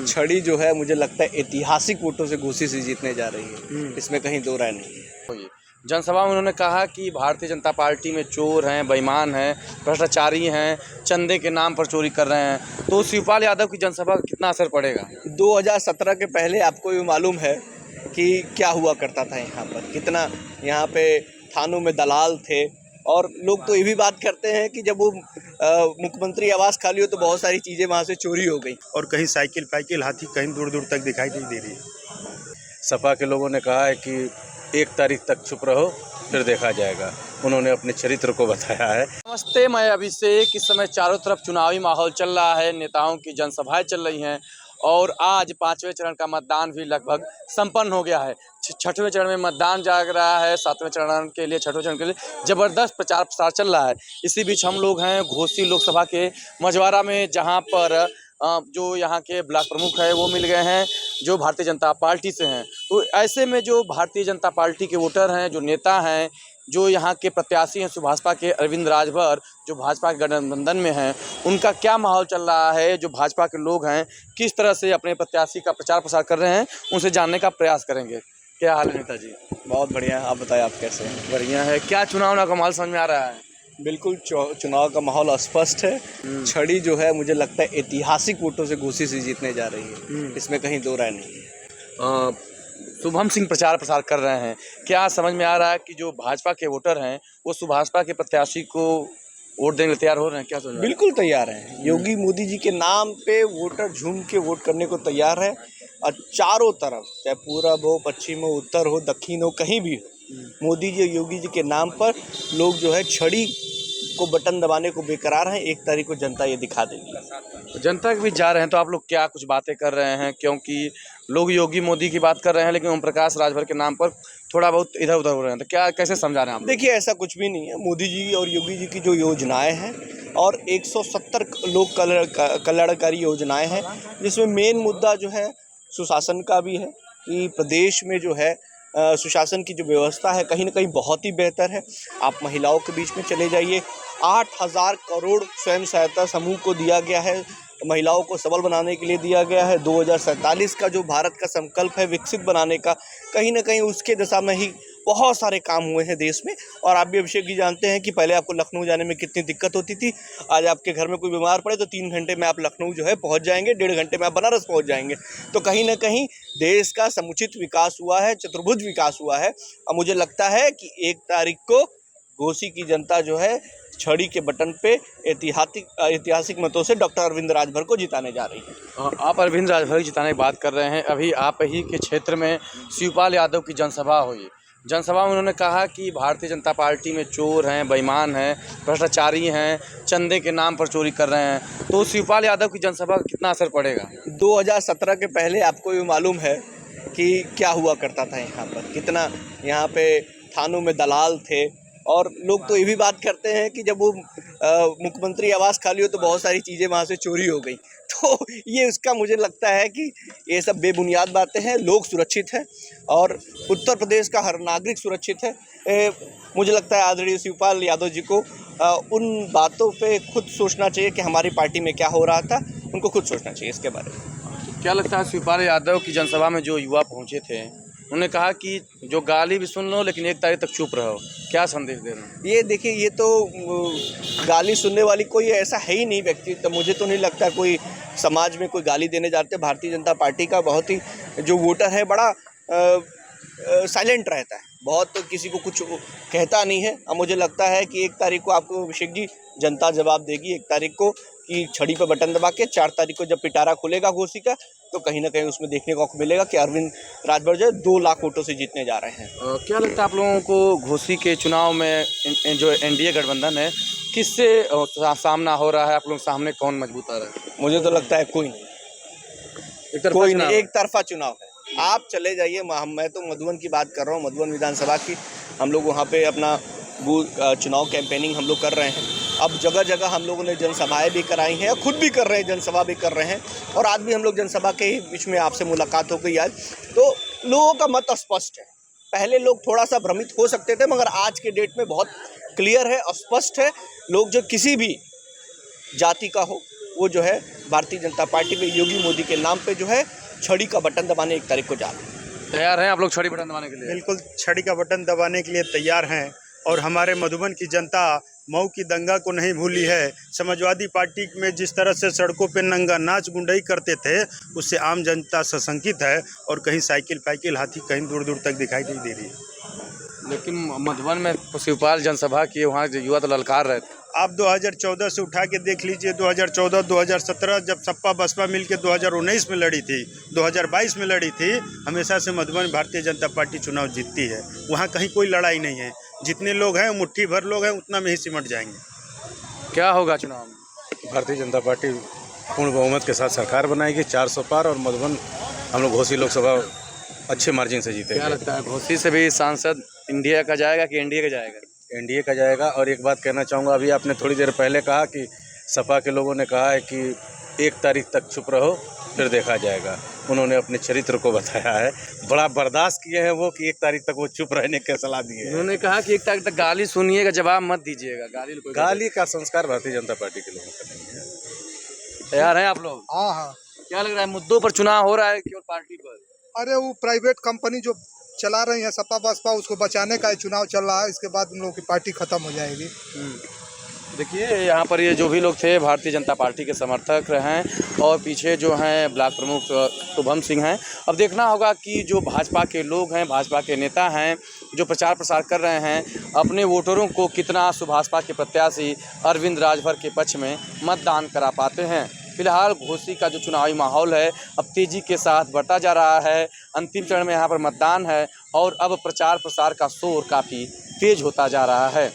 छड़ी जो है मुझे लगता है ऐतिहासिक वोटों से घोसी से जीतने जा रही है, इसमें कहीं दो राय नहीं है। जनसभा में उन्होंने कहा कि भारतीय जनता पार्टी में चोर हैं, बेईमान हैं, भ्रष्टाचारी हैं, चंदे के नाम पर चोरी कर रहे हैं। तो शिवपाल यादव की जनसभा का कितना असर पड़ेगा? 2017 के पहले आपको ये मालूम है कि क्या हुआ करता था यहाँ पर, कितना यहाँ पे थानों में दलाल थे। और लोग तो ये भी बात करते हैं कि जब वो मुख्यमंत्री आवास खाली हो तो बहुत सारी चीज़ें वहाँ से चोरी हो गई, और कहीं साइकिल फाइकिल हाथी कहीं दूर दूर तक दिखाई नहीं दे रही है। सपा के लोगों ने कहा है कि 1 तारीख तक चुप रहो, फिर देखा जाएगा। उन्होंने अपने चरित्र को बताया है। नमस्ते, मैं अभिषेक। इस समय चारों तरफ चुनावी माहौल चल रहा है, नेताओं की जनसभाएं चल रही हैं और आज 5वें चरण का मतदान भी लगभग संपन्न हो गया है। 6वें चरण में मतदान जाग रहा है, 7वें चरण के लिए, 6वें चरण के लिए ज़बरदस्त प्रचार प्रसार चल रहा है। इसी बीच हम लोग हैं घोसी लोकसभा के मझवारा में, जहां पर जो यहाँ के ब्लॉक प्रमुख है वो मिल गए हैं जो भारतीय जनता पार्टी से हैं। तो ऐसे में जो भारतीय जनता पार्टी के वोटर हैं, जो नेता हैं, जो यहाँ के प्रत्याशी हैं भाजपा के अरविंद राजभर, जो भाजपा के गठबंधन में हैं, उनका क्या माहौल चल रहा है, जो भाजपा के लोग हैं किस तरह से अपने प्रत्याशी का प्रचार प्रसार कर रहे हैं, उनसे जानने का प्रयास करेंगे। क्या हाल है नेताजी? बहुत बढ़िया, आप बताएं आप कैसे हैं? बढ़िया है। क्या चुनाव का माहौल समझ में आ रहा है? बिल्कुल चुनाव का माहौल स्पष्ट है। छड़ी जो है मुझे लगता है ऐतिहासिक वोटों से घोसी से जीतने जा रही है, इसमें कहीं दो राय नहीं है। शुभम सिंह प्रचार प्रसार कर रहे हैं। क्या समझ में आ रहा है कि जो भाजपा के वोटर हैं वो भाजपा के प्रत्याशी को वोट देने के लिए तैयार हो रहे हैं? क्या समझ? बिल्कुल तैयार हैं। योगी मोदी जी के नाम पे वोटर झूम के वोट करने को तैयार है। और चारों तरफ, चाहे पूरब हो, पश्चिम हो, उत्तर हो, दक्षिण हो, कहीं भी हो, मोदी जी योगी जी के नाम पर लोग जो है छड़ी को बटन दबाने को बेकरार हैं। 1 तारीख को जनता ये दिखा देगी। जनता के बीच जा रहे हैं तो आप लोग क्या कुछ बातें कर रहे हैं? क्योंकि लोग योगी मोदी की बात कर रहे हैं लेकिन ओम प्रकाश राजभर के नाम पर थोड़ा बहुत इधर उधर हो रहे हैं, तो क्या कैसे समझा रहे हैं आप? देखिए, ऐसा कुछ भी नहीं है। मोदी जी और योगी जी की जो योजनाएं हैं और 170 लोक कल्याणकारी योजनाएं हैं, जिसमें मेन मुद्दा जो है सुशासन का भी है कि प्रदेश में जो है सुशासन की जो व्यवस्था है कहीं ना कहीं बहुत ही बेहतर है। आप महिलाओं के बीच में चले जाइए, 8,000 करोड़ स्वयं सहायता समूह को दिया गया है, महिलाओं को सबल बनाने के लिए दिया गया है। 2047 का जो भारत का संकल्प है विकसित बनाने का, कहीं ना कहीं उसके दिशा में ही बहुत सारे काम हुए हैं देश में। और आप भी अभिषेक जी जानते हैं कि पहले आपको लखनऊ जाने में कितनी दिक्कत होती थी। आज आपके घर में कोई बीमार पड़े तो 3 घंटे में आप लखनऊ जो है पहुंच जाएंगे, 1.5 घंटे में आप बनारस पहुंच जाएंगे। तो कहीं ना कहीं देश का समुचित विकास हुआ है, चतुर्भुज विकास हुआ है। और मुझे लगता है कि 1 तारीख को घोसी की जनता जो है छड़ी के बटन पे ऐतिहासिक मतों से डॉक्टर अरविंद राजभर को जिताने जा रही है। आप अरविंद राजभर की जिताने की बात कर रहे हैं। अभी आप ही के क्षेत्र में शिवपाल यादव की जनसभा हुई। जनसभा में उन्होंने कहा कि भारतीय जनता पार्टी में चोर हैं, बेईमान हैं, भ्रष्टाचारी हैं, चंदे के नाम पर चोरी कर रहे हैं। तो शिवपाल यादव की जनसभा का कितना असर पड़ेगा? 2017 के पहले आपको ये मालूम है कि क्या हुआ करता था यहाँ पर, कितना यहाँ पे थानों में दलाल थे। और लोग तो ये भी बात करते हैं कि जब वो मुख्यमंत्री आवास खाली हो तो बहुत सारी चीज़ें वहाँ से चोरी हो गई। तो ये उसका मुझे लगता है कि ये सब बेबुनियाद बातें हैं। लोग सुरक्षित हैं और उत्तर प्रदेश का हर नागरिक सुरक्षित है। मुझे लगता है आदरणीय शिवपाल यादव जी को उन बातों पे खुद सोचना चाहिए कि हमारी पार्टी में क्या हो रहा था, उनको खुद सोचना चाहिए इसके बारे में। क्या लगता है शिवपाल यादव की जनसभा में जो युवा पहुँचे थे, उन्होंने कहा कि जो गाली भी सुन लो लेकिन 1 तारीख तक चुप रहो, क्या संदेश दे रहे हैं? ये देखिए, ये तो गाली सुनने वाली कोई ऐसा है ही नहीं व्यक्ति। तो मुझे तो नहीं लगता कोई समाज में कोई गाली देने जाते। भारतीय जनता पार्टी का बहुत ही जो वोटर है बड़ा साइलेंट रहता है, बहुत तो किसी को कुछ कहता नहीं है। अब मुझे लगता है कि 1 तारीख को आपको अभिषेक जी जनता जवाब देगी। 1 तारीख को कि छड़ी पर बटन दबा के 4 तारीख को जब पिटारा खुलेगा घोसी का, तो कहीं ना कहीं उसमें देखने को मिलेगा कि अरविंद राजभर जो है 2 लाख वोटों से जीतने जा रहे हैं। क्या लगता है आप लोगों को घोसी के चुनाव में जो एनडीए गठबंधन है किससे सामना हो रहा है? आप लोगों के सामने कौन मजबूत आ रहा है? मुझे तो लगता है कोई नहीं, एक तरफा चुनाव है। आप चले जाइए, मैं तो मधुबन की बात कर रहा हूँ, मधुबन विधानसभा की। हम लोग वहाँ पे अपना चुनाव कैंपेनिंग हम लोग कर रहे हैं। अब जगह जगह हम लोगों ने जनसभाएं भी कराई हैं, खुद भी कर रहे हैं, जनसभा भी कर रहे हैं। और आज भी हम लोग जनसभा के ही बीच में आपसे मुलाकात हो गई आज। तो लोगों का मत स्पष्ट है। पहले लोग थोड़ा सा भ्रमित हो सकते थे, मगर आज के डेट में बहुत क्लियर है, स्पष्ट है। लोग जो किसी भी जाति का हो, वो जो है भारतीय जनता पार्टी में योगी मोदी के नाम पे जो है छड़ी का बटन दबाने 1 तारीख को जा रहे हैं। तैयार हैं आप लोग छड़ी बटन दबाने के लिए? बिल्कुल छड़ी का बटन दबाने के लिए तैयार हैं। और हमारे मधुबन की जनता मऊ की दंगा को नहीं भूली है। समाजवादी पार्टी में जिस तरह से सड़कों पे नंगा नाच गुंडई करते थे, उससे आम जनता सशंकित है और कहीं साइकिल फाइकिल हाथी कहीं दूर दूर तक दिखाई नहीं दे रही है। लेकिन मधुबन में शिवपाल जनसभा की, वहाँ जो युवा तो ललकार रहे थे। आप 2014 से उठा के देख लीजिए, 2014, 2017 जब सपा बसपा मिलके 2019 में लड़ी थी, 2022 में लड़ी थी, हमेशा से मधुबन भारतीय जनता पार्टी चुनाव जीतती है। वहाँ कहीं कोई लड़ाई नहीं है। जितने लोग हैं, मुट्ठी भर लोग हैं, उतना में ही सिमट जाएंगे। क्या होगा चुनाव में? भारतीय जनता पार्टी पूर्ण बहुमत के साथ सरकार बनाएगी, 400 पार, और मधुबन हम लोग घोसी लोकसभा अच्छे मार्जिन से जीतेंगे। क्या लगता है घोसी से भी सांसद इंडिया का जाएगा कि एनडीए का जाएगा? एनडीए का जाएगा। और एक बात कहना चाहूँगा, अभी आपने थोड़ी देर पहले कहा कि सपा के लोगों ने कहा है कि 1 तारीख तक चुप रहो, फिर देखा जाएगा। उन्होंने अपने चरित्र को बताया है, बड़ा बर्दाश्त किए हैं वो कि 1 तारीख तक वो चुप रहने की सलाह दिए हैं। उन्होंने कहा कि 1 तारीख तक गाली सुनिएगा, जवाब मत दीजिएगा। गाली का संस्कार भारतीय जनता पार्टी के लोगों का नहीं है। तैयार हैं आप लोग? हाँ हाँ। क्या लग रहा है, मुद्दों पर चुनाव हो रहा है केवल पार्टी पर? अरे वो प्राइवेट कंपनी जो चला रही है सपा बसपा, उसको बचाने का चुनाव चल रहा है। इसके बाद उन लोगों की पार्टी खत्म हो जाएगी। देखिए यहाँ पर ये जो भी लोग थे भारतीय जनता पार्टी के समर्थक हैं, और पीछे जो हैं ब्लॉक प्रमुख शुभम सिंह हैं। अब देखना होगा कि जो भाजपा के लोग हैं, भाजपा के नेता हैं, जो प्रचार प्रसार कर रहे हैं, अपने वोटरों को कितना भाजपा के प्रत्याशी अरविंद राजभर के पक्ष में मतदान करा पाते हैं। फिलहाल घोसी का जो चुनावी माहौल है अब तेज़ी के साथ बढ़ता जा रहा है। अंतिम चरण में यहाँ पर मतदान है और अब प्रचार प्रसार का शोर काफ़ी तेज होता जा रहा है।